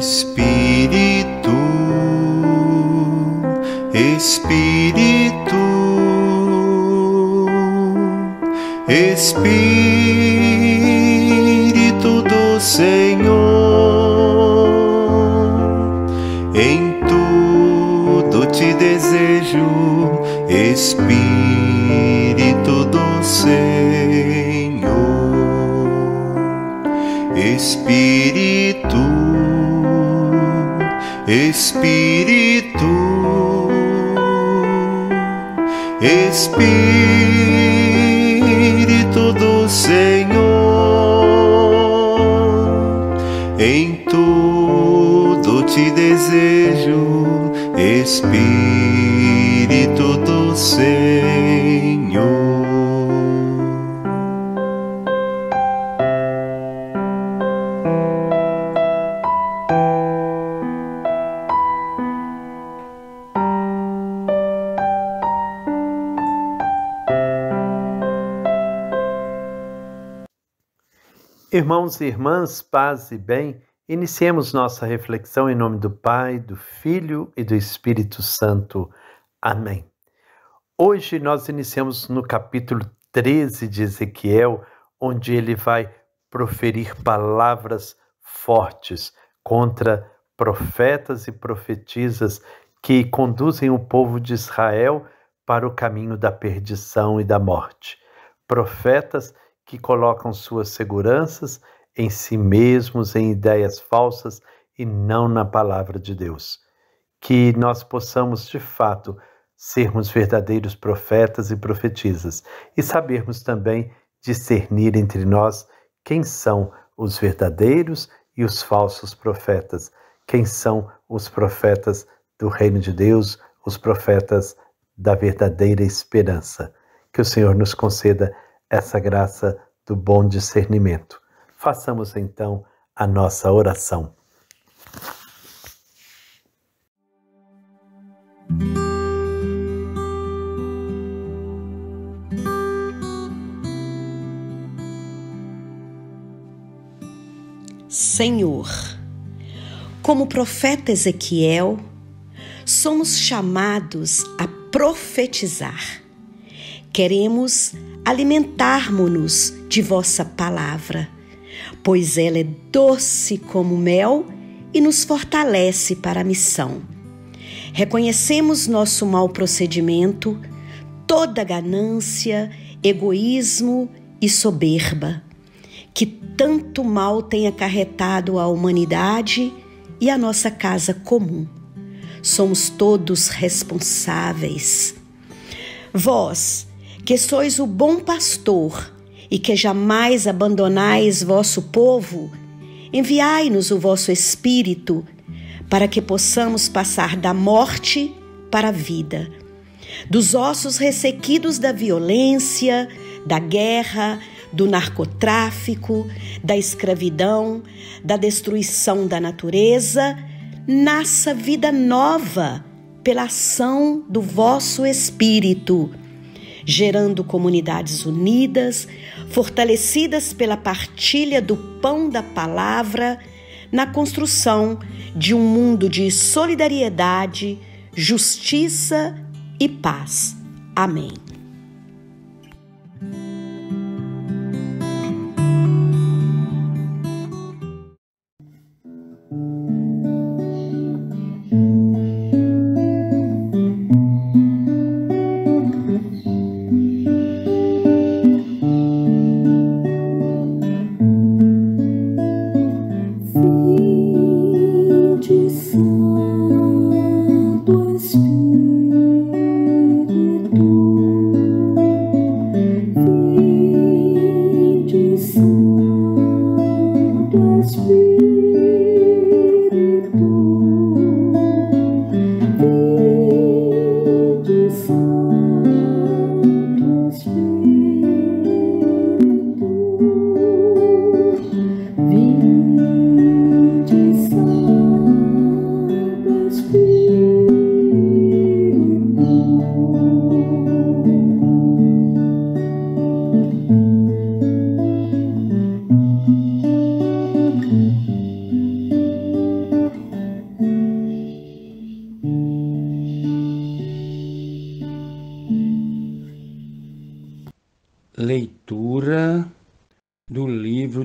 Espírito, Espírito, Espírito do Senhor, em tudo te desejo, Espírito do Senhor, Espírito, Espírito, Espírito do Senhor, em tudo te desejo, Espírito do Senhor. Irmãos e irmãs, paz e bem, iniciemos nossa reflexão em nome do Pai, do Filho e do Espírito Santo. Amém. Hoje nós iniciamos no capítulo 13 de Ezequiel, onde ele vai proferir palavras fortes contra profetas e profetisas que conduzem o povo de Israel para o caminho da perdição e da morte. Profetas que colocam suas seguranças em si mesmos, em ideias falsas e não na palavra de Deus. Que nós possamos, de fato, sermos verdadeiros profetas e profetisas e sabermos também discernir entre nós quem são os verdadeiros e os falsos profetas, quem são os profetas do reino de Deus, os profetas da verdadeira esperança. Que o Senhor nos conceda essa graça do bom discernimento. Façamos então a nossa oração. Senhor, como profeta Ezequiel, somos chamados a profetizar. Queremos alimentarmos-nos de vossa palavra, pois ela é doce como mel e nos fortalece para a missão. Reconhecemos nosso mau procedimento, toda ganância, egoísmo e soberba, que tanto mal tem acarretado à humanidade e à nossa casa comum. Somos todos responsáveis. Vós, que sois o bom pastor e que jamais abandonais vosso povo, enviai-nos o vosso Espírito para que possamos passar da morte para a vida, dos ossos ressequidos da violência, da guerra, do narcotráfico, da escravidão, da destruição da natureza, nasça vida nova pela ação do vosso Espírito, gerando comunidades unidas, fortalecidas pela partilha do pão da palavra, na construção de um mundo de solidariedade, justiça e paz. Amém.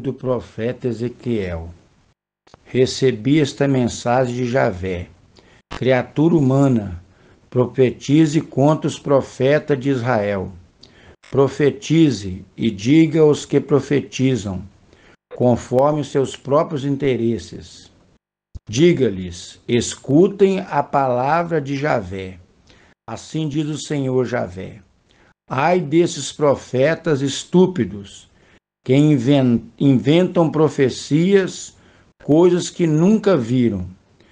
do profeta Ezequiel. Recebi esta mensagem de Javé: criatura humana, profetize contra os profetas de Israel. Profetize e diga aos que profetizam, conforme os seus próprios interesses. Diga-lhes: escutem a palavra de Javé. Assim diz o Senhor Javé: ai desses profetas estúpidos, que inventam profecias, coisas que nunca viram,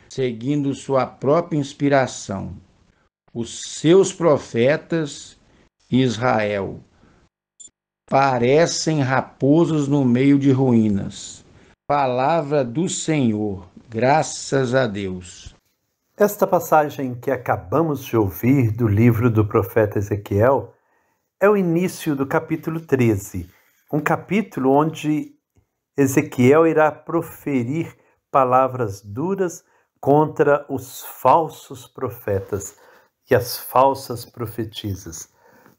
seguindo sua própria inspiração. Os seus profetas, Israel, parecem raposas no meio de ruínas. Palavra do Senhor, graças a Deus. Esta passagem que acabamos de ouvir do livro do profeta Ezequiel é o início do capítulo 13, um capítulo onde Ezequiel irá proferir palavras duras contra os falsos profetas e as falsas profetisas.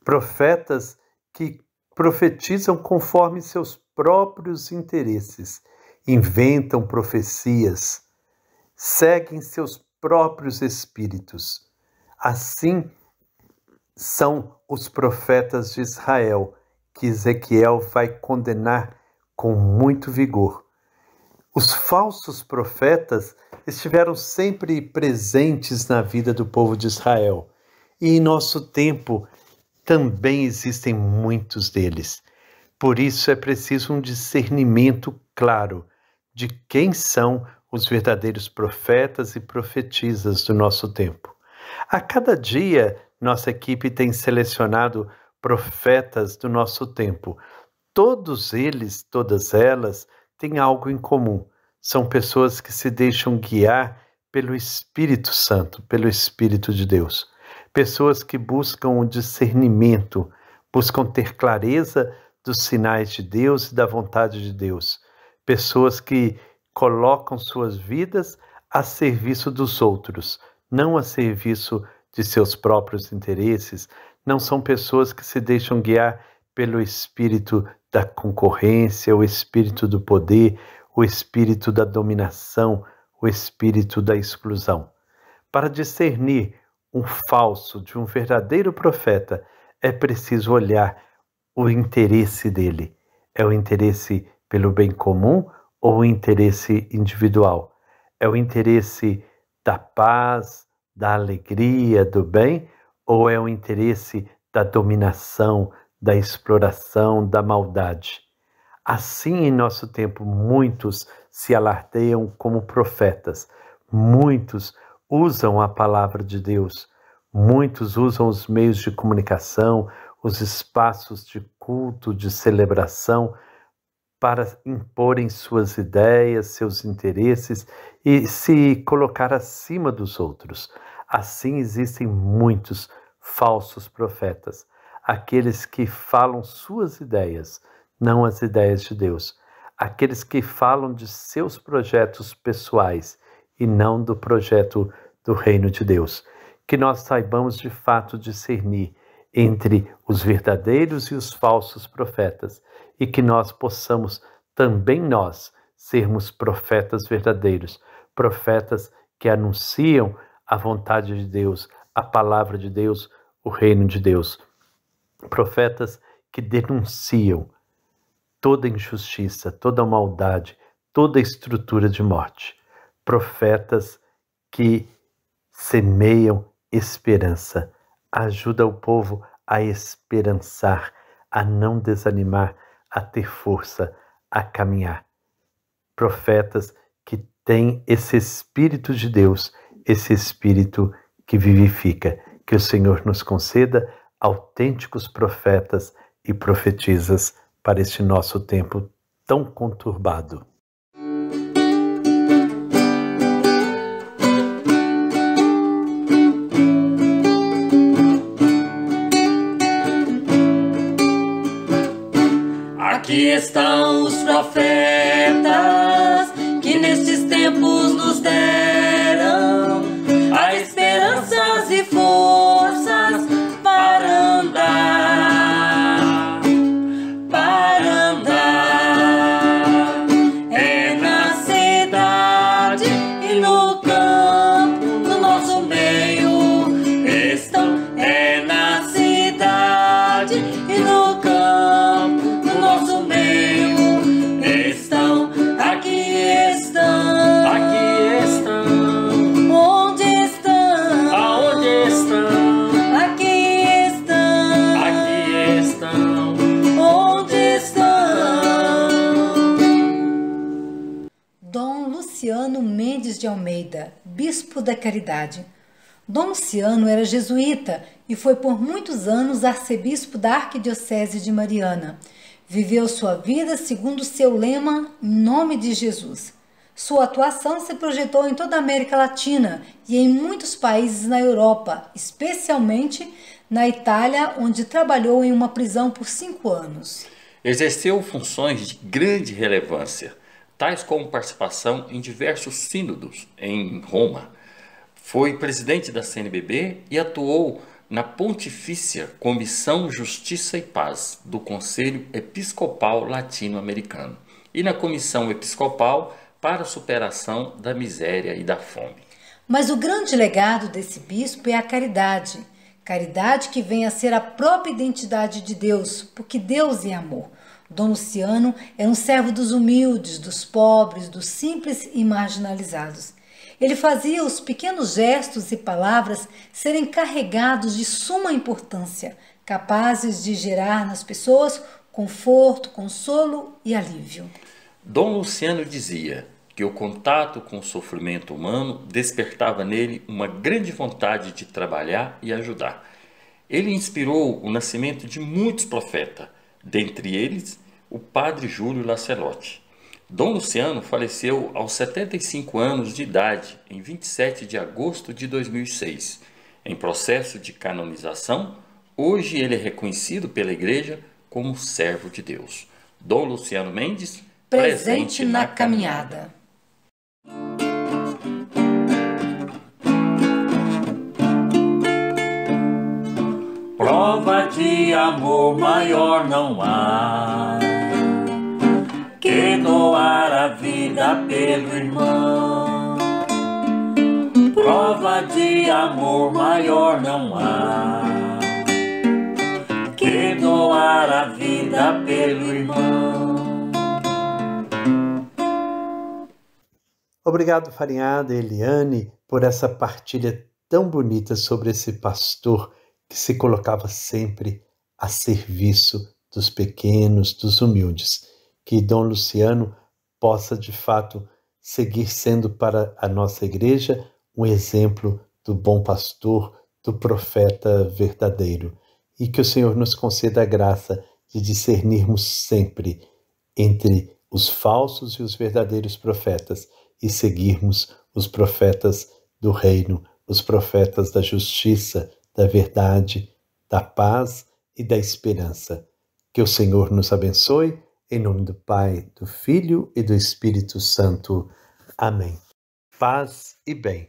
Profetas que profetizam conforme seus próprios interesses, inventam profecias, seguem seus próprios espíritos. Assim são os profetas de Israel, que Ezequiel vai condenar com muito vigor. Os falsos profetas estiveram sempre presentes na vida do povo de Israel, e em nosso tempo também existem muitos deles. Por isso é preciso um discernimento claro de quem são os verdadeiros profetas e profetisas do nosso tempo. A cada dia, nossa equipe tem selecionado profetas do nosso tempo. Todos eles, todas elas, têm algo em comum. São pessoas que se deixam guiar pelo Espírito Santo, pelo Espírito de Deus. Pessoas que buscam o discernimento, buscam ter clareza dos sinais de Deus e da vontade de Deus. Pessoas que colocam suas vidas a serviço dos outros, não a serviço de seus próprios interesses. Não são pessoas que se deixam guiar pelo espírito da concorrência, o espírito do poder, o espírito da dominação, o espírito da exclusão. Para discernir um falso de um verdadeiro profeta, é preciso olhar o interesse dele. É o interesse pelo bem comum ou o interesse individual? É o interesse da paz, da alegria, do bem, ou é o interesse da dominação, da exploração, da maldade? Assim, em nosso tempo, muitos se alardeiam como profetas, muitos usam a palavra de Deus, muitos usam os meios de comunicação, os espaços de culto, de celebração, para imporem suas ideias, seus interesses e se colocar acima dos outros. Assim existem muitos falsos profetas, aqueles que falam suas ideias, não as ideias de Deus, aqueles que falam de seus projetos pessoais e não do projeto do reino de Deus. Que nós saibamos de fato discernir entre os verdadeiros e os falsos profetas e que nós possamos também nós sermos profetas verdadeiros, profetas que anunciam a vontade de Deus, a palavra de Deus, o reino de Deus. Profetas que denunciam toda injustiça, toda maldade, toda estrutura de morte. Profetas que semeiam esperança, ajuda o povo a esperançar, a não desanimar, a ter força, a caminhar. Profetas que têm esse Espírito de Deus, esse Espírito que vivifica. Que o Senhor nos conceda autênticos profetas e profetisas para este nosso tempo tão conturbado. Aqui estão os profetas que nestes tempos nos deram a esperanças e forças para andar, para andar. Almeida, bispo da Caridade. Dom Luciano era jesuíta e foi por muitos anos arcebispo da Arquidiocese de Mariana. Viveu sua vida segundo seu lema, em nome de Jesus. Sua atuação se projetou em toda a América Latina e em muitos países na Europa, especialmente na Itália, onde trabalhou em uma prisão por 5 anos. Exerceu funções de grande relevância, tais como participação em diversos sínodos em Roma. Foi presidente da CNBB e atuou na Pontifícia Comissão Justiça e Paz do Conselho Episcopal Latino-Americano e na Comissão Episcopal para a Superação da Miséria e da Fome. Mas o grande legado desse bispo é a caridade. Caridade que vem a ser a própria identidade de Deus, porque Deus é amor. Dom Luciano era um servo dos humildes, dos pobres, dos simples e marginalizados. Ele fazia os pequenos gestos e palavras serem carregados de suma importância, capazes de gerar nas pessoas conforto, consolo e alívio. Dom Luciano dizia que o contato com o sofrimento humano despertava nele uma grande vontade de trabalhar e ajudar. Ele inspirou o nascimento de muitos profetas, dentre eles o padre Júlio Lancelotti. Dom Luciano faleceu aos 75 anos de idade, em 27 de agosto de 2006. Em processo de canonização, hoje ele é reconhecido pela Igreja como servo de Deus. Dom Luciano Mendes, presente na caminhada. Prova de amor maior não há que doar a vida pelo irmão. Prova de amor maior não há que doar a vida pelo irmão. Obrigado, Farinhada e Eliane, por essa partilha tão bonita sobre esse pastor que se colocava sempre a serviço dos pequenos, dos humildes. Que Dom Luciano possa, de fato, seguir sendo para a nossa igreja um exemplo do bom pastor, do profeta verdadeiro. E que o Senhor nos conceda a graça de discernirmos sempre entre os falsos e os verdadeiros profetas e seguirmos os profetas do reino, os profetas da justiça, da verdade, da paz e da esperança. Que o Senhor nos abençoe, em nome do Pai, do Filho e do Espírito Santo. Amém. Paz e bem.